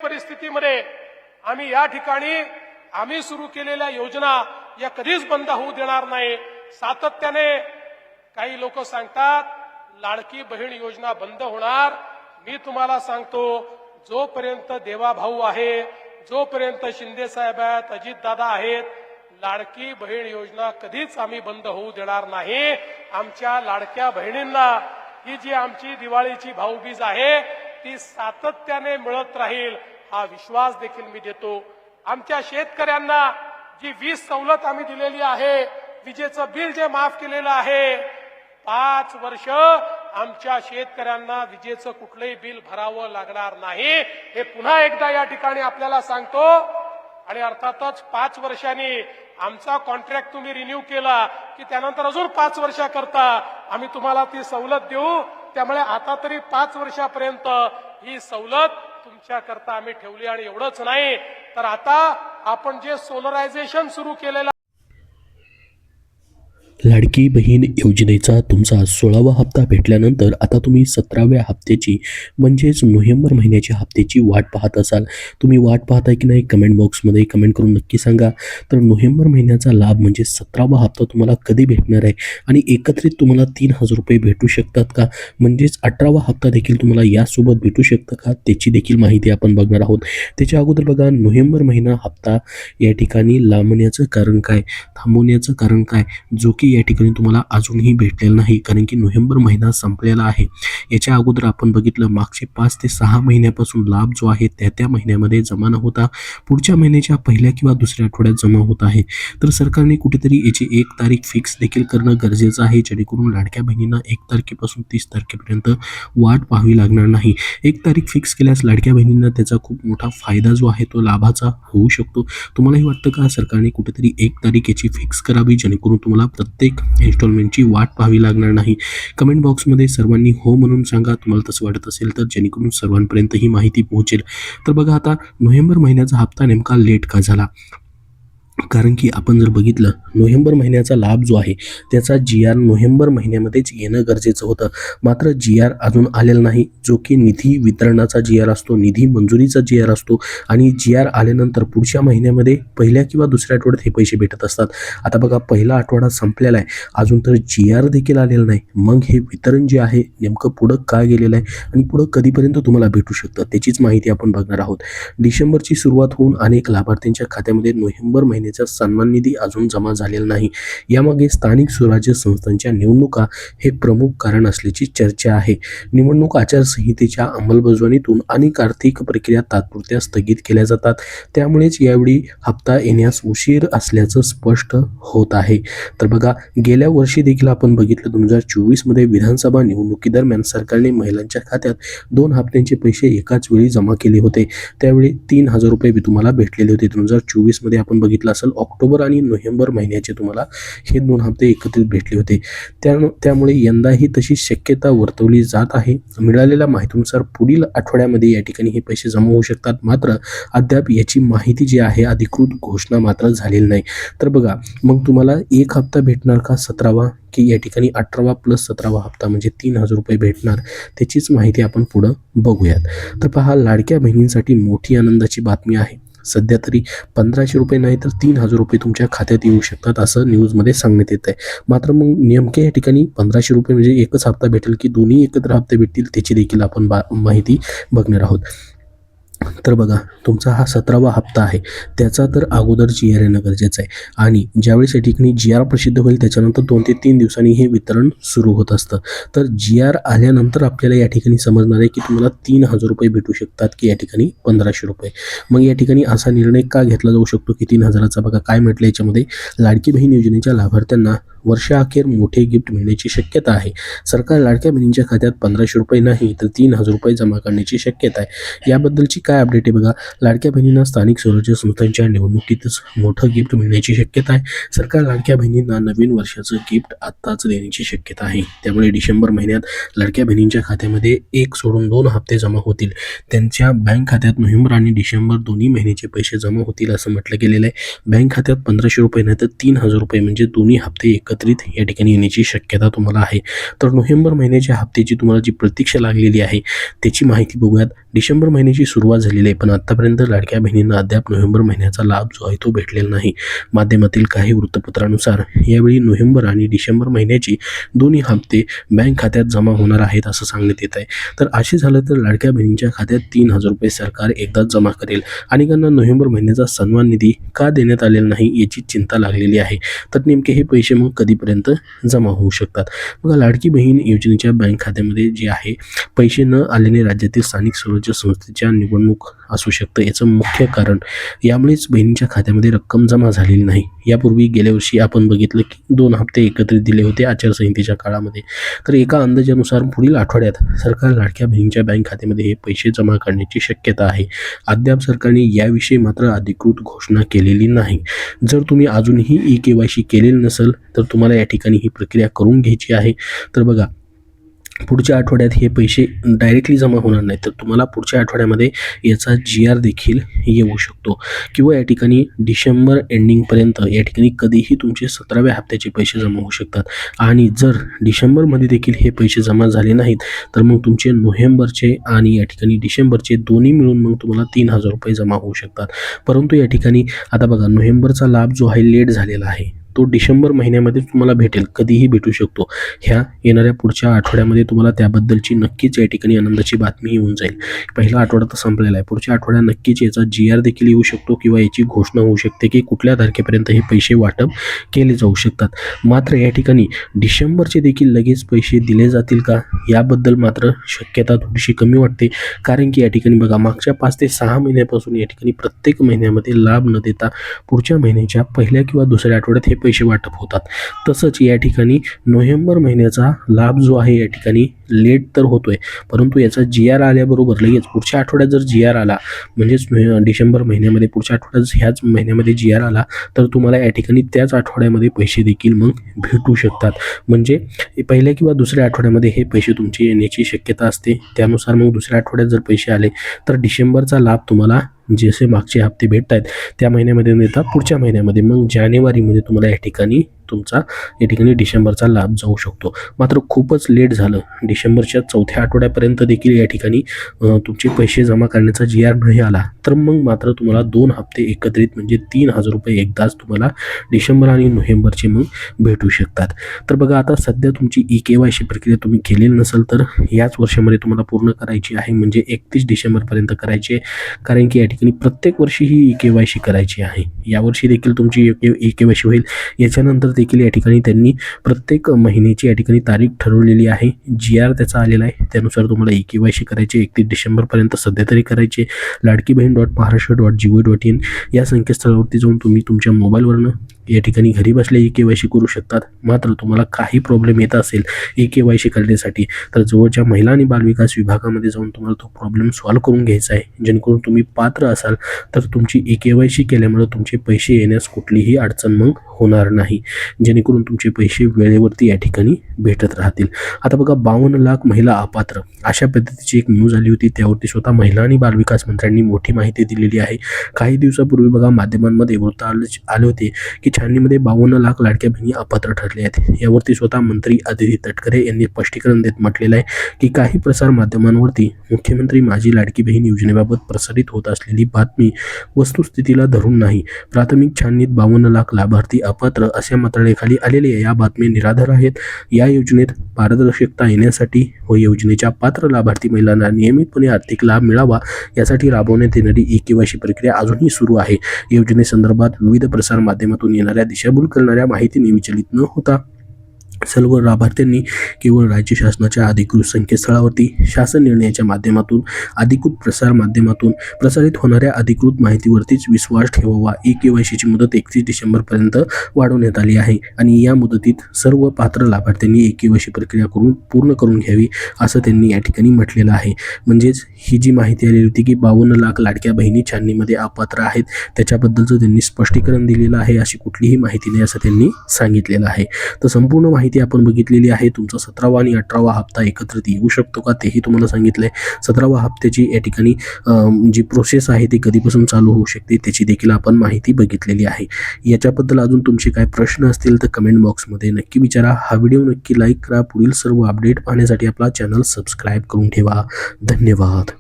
परिस्थितीमध्ये आम्ही या ठिकाणी आम्ही सुरू केलेल्या योजना या कधीच बंद होऊ देणार नाही। सातत्याने काही लोक सांगतात लाडकी बहीण योजना बंद होणार। मी तुम्हाला सांगतो जोपर्यंत देवाभाऊ आहे, जोपर्यंत शिंदे साहेब आहेत, अजित दादा आहेत, लाडकी बहीण योजना कधीच आम्ही बंद होऊ देणार नाही। आमच्या लाडक्या बहिणींना ही जी आमची दिवाळीची भाऊबीज आहे ती सातत्याने मिळत राहील हा विश्वास देखील मी देतो। आमच्या शेतकऱ्यांना जी वीज सवलत आम्ही दिलेली आहे, विजेचं बिल जे माफ केलेलं आहे, 5 वर्ष आमच्या शेतकऱ्यांना विजेचं कुठलंही बिल भरावं लागणार नाही हे पुन्हा एकदा या ठिकाणी आपल्याला सांगतो। आणि अर्थातच 5 वर्षांनी आमचा कॉन्ट्रॅक्ट तुम्ही रिन्यू केला की त्यानंतर अजून 5 वर्षाकरता आम्ही तुम्हाला ती सवलत देऊ। त्यामुळे आता तरी 5 वर्षापर्यंत ही सवलत तुमच्याकरता आम्ही ठेवली। आणि एवढंच नाही तर आता आपण जे सोलरायझेशन सुरू केलेलं लाडकी बहीण योजनेचा तुमचा 16वा हप्ता भेटल्यानंतर आता तुम्ही 17व्या हप्त्याची म्हणजेच नोव्हेंबर महिन्याच्या हप्त्याची वाट पाहत असाल। तुम्ही वाट पाहताय की नाही कमेंट बॉक्समध्ये कमेंट करून नक्की सांगा। तर नोव्हेंबर महिन्याचा लाभ म्हणजे 17वा हप्ता तुम्हाला कधी भेटणार आहे आणि एकत्रित तुम्हाला 3000 रुपये भेटू शकतात का, म्हणजेच 18वा हप्ता देखील तुम्हाला यासोबत भेटू शकतं का, त्याची देखील माहिती आपण बघणार आहोत। त्याच्या अगोदर बघा नोव्हेंबर महिना हप्ता या ठिकाणी लांबण्याचं कारण काय, थांबवण्याचं कारण काय, जो की या ठिकाणी तुम्हाला अजूनही भेटलेलं नाही, कारण की नोव्हेंबर महिना संपलेला आहे। याच्या अगोदर आपण बघितलं मागचे 5 ते 6 महिन्यापासून लाभ जो आहे त्या महिन्यामध्ये जमा न होता पुढच्या महिन्याच्या पहिल्या किंवा दुसऱ्या आठवड्यात जमा होत आहे। तर सरकारने कुठेतरी याची 1 तारीख फिक्स देखील करणं गरजेचं आहे, जेणेकरून लाडक्या बहिणींना 1 तारखेपासून 30 तारखेपर्यंत वाट पाहावी लागणार नाही। 1 तारीख फिक्स केल्यास लाडक्या बहिणींना त्याचा खूप मोठा फायदा जो आहे तो लाभाचा होऊ शकतो। तुम्हालाही वाटतं का सरकारने कुठेतरी 1 तारीख याची फिक्स करावी, जेणेकरून तुम्हाला प्रत्येक इन्स्टॉलमेंटची वाट पाहावी लागणार नाही। कमेंट बॉक्समध्ये सर्वांनी हो म्हणून सांगा तुम्हाला तसं वाटत असेल तर, जेणेकरून सर्वांपर्यंत ही माहिती पोहोचेल। तर बघा आता नोव्हेंबर महिन्याचा हप्ता नेमका लेट का झाला, कारण की आपण जर बघितलं नोव्हेंबर महिन्याचा लाभ जो आहे त्याचा GR नोव्हेंबर महिन्यामध्येच येणं गरजेचं होतं, मात्र GR अजून आलेला नाही, जो की निधी वितरणाचा GR असतो, निधी मंजुरीचा GR असतो। आणि GR आल्यानंतर पुढच्या महिन्यामध्ये पहिल्या किंवा दुसऱ्या आठवड्यात हे पैसे भेटत असतात। आता बघा पहिला आठवडा संपलेला आहे, अजून तर GR देखील आलेला नाही, मग हे वितरण जे आहे नेमकं पुढं काय गेलेलं आहे आणि पुढं कधीपर्यंत तुम्हाला भेटू शकतं त्याचीच माहिती आपण बघणार आहोत। डिसेंबरची सुरुवात होऊन अनेक लाभार्थ्यांच्या खात्यामध्ये नोव्हेंबर महिन्याचा सन्मान निधी अजून जमा झालेला नाही। यामागे स्थानिक स्वराज्य संस्थांच्या निवडणुका हे प्रमुख कारण असल्याची चर्चा आहे। निवडणूक आचारसंहितेच्या अंमलबजावणीतून अनेक आर्थिक प्रक्रिया तात्पुरत्या स्थगित केल्या जातात, त्यामुळेच यावेळी हप्ता येण्यास उशीर असल्याचं स्पष्ट होत आहे। तर बघा गेल्या वर्षी देखील आपण बघितलं 2024 मध्ये विधानसभा निवडणुकीदरम्यान सरकारने महिलांच्या खात्यात 2 हप्त्यांचे पैसे एकाच वेळी जमा केले होते, त्यावेळी 3000 रुपये तुम्हाला भेटलेले होते। 2024 मध्ये आपण बघितलं असेल ऑक्टोबर आणि नोव्हेंबर महिन्याचे तुम्हाला हे 2 हप्ते एकत्रित भेटले होते। त्यामुळे यंदाही तशी शक्यता वर्तवली जात आहे। मिळालेल्या माहितीनुसार पुढील आठवड्यामध्ये या ठिकाणी हे पैसे जमा होऊ शकतात, मात्र अद्याप याची माहिती जी आहे अधिकृत घोषणा मात्र झालेली नाही। तर बघा मग तुम्हाला 1 हप्ता भेटणार का 17वा की या ठिकाणी 18वा प्लस 17वा हप्ता म्हणजे 3000 रुपये भेटणार, त्याचीच माहिती आपण पुढं बघूयात। तर पहा लाडक्या बहिणींसाठी मोठी आनंदाची बातमी आहे। सध्या तरी 1500 रुपये नाही तर 3000 रुपये तुमच्या खात्यात येऊ शकतात असं न्यूजमध्ये सांगण्यात येत आहे। मात्र मग नेमके या ठिकाणी 1500 रुपये म्हणजे एकच हप्ता भेटेल की दोन्ही एकत्र हप्ते भेटतील त्याची देखील आपण माहिती बघणार आहोत। तर बघा तुमचा हा 17वा हप्ता आहे, त्याचा तर अगोदर GR येणं गरजेचं आहे आणि ज्यावेळेस या ठिकाणी GR प्रसिद्ध होईल त्याच्यानंतर 2 ते 3 दिवसांनी हे वितरण सुरू होत असतं। तर GR आल्यानंतर आपल्याला या ठिकाणी समजणार आहे की तुम्हाला 3000 रुपये भेटू शकतात की या ठिकाणी 1500 रुपये। मग या ठिकाणी असा निर्णय का घेतला जाऊ शकतो की 3000चा बघा काय म्हटलं याच्यामध्ये, लाडकी बहीण योजनेच्या लाभार्थ्यांना वर्षाअखेर मोठे गिफ्ट मिळण्याची शक्यता आहे। सरकार लाडक्या बहिणींच्या खात्यात 1500 रुपये नाही तर 3000 रुपये जमा करण्याची शक्यता आहे। याबद्दलची काय अपडेट आहे बघा, लाडक्या बहिणींना स्थानिक स्वराज्य संस्थांच्या निवडणुकीतच मोठं गिफ्ट मिळण्याची शक्यता आहे। सरकार लाडक्या बहिणींना नवीन वर्षाचं गिफ्ट आत्ताच देण्याची शक्यता आहे, त्यामुळे डिसेंबर महिन्यात लाडक्या बहिणींच्या खात्यामध्ये 1 सोडून 2 हप्ते जमा होतील। त्यांच्या बँक खात्यात नोव्हेंबर आणि डिसेंबर दोन्ही महिन्याचे पैसे जमा होतील असं म्हटलं गेलेलं आहे। बँक खात्यात 1500 रुपये नाही तर 3000 रुपये म्हणजे दोन्ही हप्ते एकत्रित या ठिकाणी येण्याची शक्यता तुम्हाला आहे। तर नोव्हेंबर महिन्याच्या हप्त्याची तुम्हाला जी प्रतीक्षा लागलेली आहे त्याची माहिती बघूयात। डिसेंबर महिन्याची सुरुवात झालेली आहे, पण आतापर्यंत लाडक्या बहिणींना अद्याप नोव्हेंबर महिन्याचा लाभ जो आहे तो भेटलेला नाही. माध्यमातील काही वृत्तपत्रानुसार यावेळी नोव्हेंबर आणि डिसेंबर महिन्याची दोन्ही हप्ते बँक खात्यात जमा होणार आहेत असं सांगण्यात येत आहे. तर असे झालं तर लाडक्या बहिणींच्या खात्यात 3,000 रुपये सरकार एकदाच जमा करेल. अनेकांना नोव्हेंबर महिन्याचा सन्मान निधी का देण्यात आलेला नाही याची चिंता लागलेली आहे. तर नेमके हे पैसे मग कधीपर्यंत जमा होऊ शकतात? बघा, लाडकी बहीण योजनेच्या बँक खात्यामध्ये जे आहे पैसे न आल्याने राज्यातील स्थानिक स्वराज्य संस्थेच्या निवडणूक असू शकतं. याचं मुख्य कारण यामुळेच बहिणींच्या खात्यामध्ये रक्कम जमा झालेली नाही. यापूर्वी गेल्या वर्षी आपण बघितलं की 2 हप्ते एकत्रित दिले होते आचारसंहितेच्या काळामध्ये. तर एका अंदाजानुसार पुढील आठवड्यात सरकार लाडक्या बहिणींच्या बँक खात्यामध्ये हे पैसे जमा करण्याची शक्यता आहे. अद्याप सरकारने याविषयी मात्र अधिकृत घोषणा केलेली नाही. जर तुम्ही अजूनही ई-KYC केलेलं नसेल तर तुम्हाला या ठिकाणी ही प्रक्रिया करून घ्यायची आहे. तर बघा, पुढच्या आठवड्यात हे पैसे डायरेक्टली जमा होणार नाही, तर तुम्हाला पुढच्या आठवड्यामध्ये याचा GR देखील येऊ शकतो किंवा या ठिकाणी डिसेंबर एंडिंगपर्यंत या ठिकाणी कधीही तुमचे 17व्या हप्त्याचे पैसे जमा होऊ शकतात. आणि जर डिसेंबरमध्ये देखील हे पैसे जमा झाले नाहीत तर मग तुमचे नोव्हेंबरचे आणि या ठिकाणी डिसेंबरचे दोन्ही मिळून मग तुम्हाला 3,000 रुपये जमा होऊ शकतात. परंतु या ठिकाणी आता बघा, नोव्हेंबरचा लाभ जो आहे लेट झालेला आहे तो डिसेंबर महिन्यामध्ये तुम्हाला भेटेल, कधीही भेटू शकतो. ह्या येणाऱ्या पुढच्या आठवड्यामध्ये तुम्हाला त्याबद्दलची नक्कीच या ठिकाणी आनंदाची बातमी येऊन जाईल. पहिला आठवडा तर संपलेला आहे, पुढच्या आठवड्यात नक्कीच याचा GR देखील येऊ शकतो किंवा याची घोषणा होऊ शकते की कुठल्या तारखेपर्यंत हे पैसे वाटप केले जाऊ शकतात. मात्र या ठिकाणी डिसेंबरचे देखील लगेच पैसे दिले जातील का, याबद्दल मात्र शक्यता थोडीशी कमी वाटते. कारण की या ठिकाणी बघा, मागच्या 5 ते 6 महिन्यापासून या ठिकाणी प्रत्येक महिन्यामध्ये लाभ न देता पुढच्या महिन्याच्या पहिल्या किंवा दुसऱ्या आठवड्यात हे पैसे वाटप होतात. तसंच या ठिकाणी नोव्हेंबर महिन्याचा लाभ जो आहे या ठिकाणी लेट तर होतोय, परंतु याचा GR आल्याबरोबर लगेच पुढच्या आठवड्यात जर GR आला, म्हणजेच डिसेंबर महिन्यामध्ये पुढच्या आठवड्यात ह्याच महिन्यामध्ये GR आला तर तुम्हाला या ठिकाणी त्याच आठवड्यामध्ये पैसे देखील मग भेटू शकतात. म्हणजे पहिल्या किंवा दुसऱ्या आठवड्यामध्ये हे पैसे तुमचे येण्याची शक्यता असते. त्यानुसार मग दुसऱ्या आठवड्यात जर पैसे आले तर डिसेंबरचा लाभ तुम्हाला जसे मागचे हप्ते भेटत आहेत त्या महिन्यामध्ये नेता पुढच्या महिन्यामध्ये मग जानेवारीमध्ये तुम्हाला या ठिकाणी तुमचा या ठिकाणी डिसेंबरचा लाभ जाऊ शकतो. मात्र खूपच लेट झालं, डिसेंबरच्या 4थ्या आठवड्यापर्यंत देखील या ठिकाणी तुमचे पैसे जमा करण्याचा GR नाही आला तर मग मात्र तुम्हाला 2 हप्ते एकत्रित म्हणजे 3,000 रुपये एकदाच तुम्हाला डिसेंबर आणि नोव्हेंबरचे मग भेटू शकतात. तर बघा, आता सध्या तुमची ई-KYC प्रक्रिया तुम्ही केलेली नसेल तर याच वर्षामध्ये तुम्हाला पूर्ण करायची आहे, म्हणजे 31 डिसेंबरपर्यंत करायची आहे. कारण की या ठिकाणी प्रत्येक वर्षी ही ई-KYC करायची आहे. यावर्षी देखील तुमची ई-KYC होईल. याच्यानंतर देखील या ठिकाणी त्यांनी प्रत्येक महिन्याची या ठिकाणी तारीख ठरवलेली आहे. GR त्याचा आलेला आहे, त्यानुसार तुम्हाला ई-KYC करायचे 31 डिसेंबरपर्यंत सध्या तरी करायचे. ladkibhin.maharashtra.gov.in या संकेतस्थळावरती जाऊन तुम्ही तुमच्या मोबाईलवरनं या ठिकाणी घरी बसल्या ई-KYC करू शकतात. मात्र तुम्हाला काही प्रॉब्लेम येत असेल ई-KYC करण्यासाठी तर जवळच्या महिला आणि बालविकास विभागामध्ये जाऊन तुम्हाला तो प्रॉब्लेम सॉल्व्ह करून घ्यायचा आहे, जेणेकरून तुम्ही पात्र असाल तर तुमची ई-KYC केल्यामुळे तुमचे पैसे येण्यास कुठलीही अडचण मग होणार नाही, जेणेकरून तुमचे पैसे वेळेवरती या ठिकाणी भेटत राहतील. आता बघा, 52 लाख महिला अपात्र अशा पद्धतीची एक न्यूज आली होती. त्यावरती स्वतः महिला आणि बालविकास मंत्र्यांनी मोठी माहिती दिलेली आहे. काही दिवसापूर्वी बघा, माध्यमांमध्ये वृत्त आले होते की छाननीमध्ये 52 लाख लाडक्या बहिणी अपात्र ठरले आहेत. यावरती स्वतः मंत्री अदिती तटकरे यांनी स्पष्टीकरण देत म्हटलेलं आहे की काही प्रसार माध्यमांवरती मुख्यमंत्री माझी लाडकी बहीण योजनेबाबत प्रसारित होत असलेली बातमी वस्तुस्थितीला धरून नाही. प्राथमिक छाननीत 52 लाख लाभार्थी अपात्र अशा मात्राखाली आलेले या बातम्या निराधार आहेत. या योजनेत पारदर्शकता येण्यासाठी व योजनेच्या पात्र लाभार्थी महिलांना नियमितपणे आर्थिक लाभ मिळावा यासाठी राबवण्यात येणारी ई-KYC प्रक्रिया अजूनही सुरू आहे. योजनेसंदर्भात विविध प्रसार माध्यमातून येणाऱ्या दिशाभूल करणाऱ्या माहितीने विचलित न होता सर्व लाभार्थ्यांनी केवळ राज्य शासनाच्या अधिकृत संकेतस्थळावरती शासन निर्णयाच्या माध्यमातून अधिकृत प्रसार माध्यमातून प्रसारित होणाऱ्या अधिकृत माहितीवरतीच विश्वास ठेवावा. ई-KYCची मुदत 31 डिसेंबरपर्यंत वाढवण्यात आली आहे आणि या मुदतीत सर्व पात्र लाभार्थ्यांनी ई-KYC प्रक्रिया पूर्ण करून घ्यावी असं त्यांनी या ठिकाणी म्हटलेलं आहे. म्हणजेच ही जी माहिती आलेली होती की 52 लाख लाडक्या बहिणी छाननीमध्ये अपात्र आहेत त्याच्याबद्दलचं त्यांनी स्पष्टीकरण दिलेलं आहे. अशी कुठलीही माहिती नाही असं त्यांनी सांगितलेलं आहे. तर संपूर्ण माहिती आपण बघितलेली आहे. तुमचा 17वा आणि 18वा हप्ता एकत्रित येऊ शकतो का तेही तुम्हाला सांगितलंय. 17वा हप्त्याची या ठिकाणी जी प्रोसेस आहे ती कधीपासून चालू होऊ शकते त्याची देखील आपण माहिती बघितलेली आहे. याच्याबद्दल अजून तुमचे काय प्रश्न असतील तर कमेंट बॉक्समध्ये नक्की विचारा. हा व्हिडिओ नक्की लाईक करा. पुढील सर्व अपडेट पाहण्यासाठी आपला चॅनल सबस्क्राईब करून ठेवा. धन्यवाद.